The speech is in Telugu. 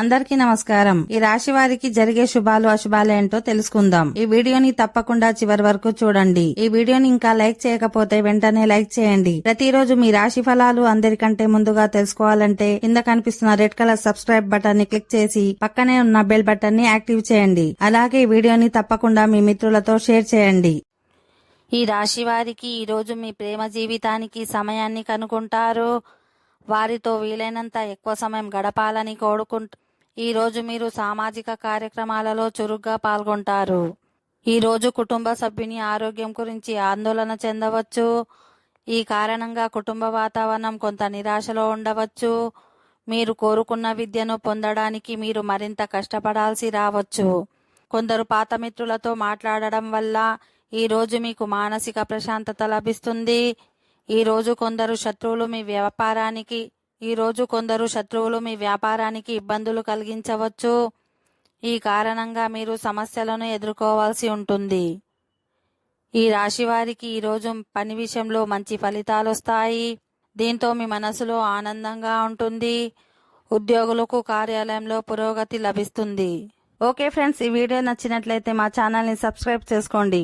అందరికీ నమస్కారం. ఈ రాశి వారికి జరిగే శుభాలు అశుభాలు ఏంటో తెలుసుకుందాం. ఈ వీడియోని తప్పకుండా చివరి వరకు చూడండి. ఈ వీడియోని ఇంకా లైక్ చేయకపోతే వెంటనే లైక్ చేయండి. ప్రతిరోజు మీ రాశి ఫలాలు అందరికంటే ముందుగా తెలుసుకోవాలంటే కింద కనిపిస్తున్న రెడ్ కలర్ సబ్స్క్రైబ్ బటన్ ని క్లిక్ చేసి పక్కనే ఉన్న బెల్ బటన్ ని యాక్టివ్ చేయండి. అలాగే ఈ వీడియోని తప్పకుండా మీ మిత్రులతో షేర్ చేయండి. ఈ రాశి వారికి ఈరోజు మీ ప్రేమ జీవితానికి సమయాన్ని కనుకుంటారు. వారితో వీలైనంత ఎక్కువ సమయం గడపాలని కోరుకుంటారు. ఈ రోజు మీరు సామాజిక కార్యక్రమాలలో చురుగ్గా పాల్గొంటారు. ఈ రోజు కుటుంబ సభ్యుని ఆరోగ్యం గురించి ఆందోళన చెందవచ్చు. ఈ కారణంగా కుటుంబ వాతావరణం కొంత నిరాశలో ఉండవచ్చు. మీరు కోరుకున్న విద్యను పొందడానికి మీరు మరింత కష్టపడాల్సి రావచ్చు. కొందరు పాత మిత్రులతో మాట్లాడడం వల్ల ఈ రోజు మీకు మానసిక ప్రశాంతత లభిస్తుంది. ఈ రోజు కొందరు శత్రువులు మీ వ్యాపారానికి ఇబ్బందులు కలిగించవచ్చు. ఈ కారణంగా మీరు సమస్యలను ఎదుర్కోవాల్సి ఉంటుంది. ఈ రాశి వారికి ఈరోజు పని విషయంలో మంచి ఫలితాలు వస్తాయి. దీంతో మీ మనసులో ఆనందంగా ఉంటుంది. ఉద్యోగులకు కార్యాలయంలో పురోగతి లభిస్తుంది. ఓకే ఫ్రెండ్స్, ఈ వీడియో నచ్చినట్లయితే మా ఛానల్ని సబ్స్క్రైబ్ చేసుకోండి.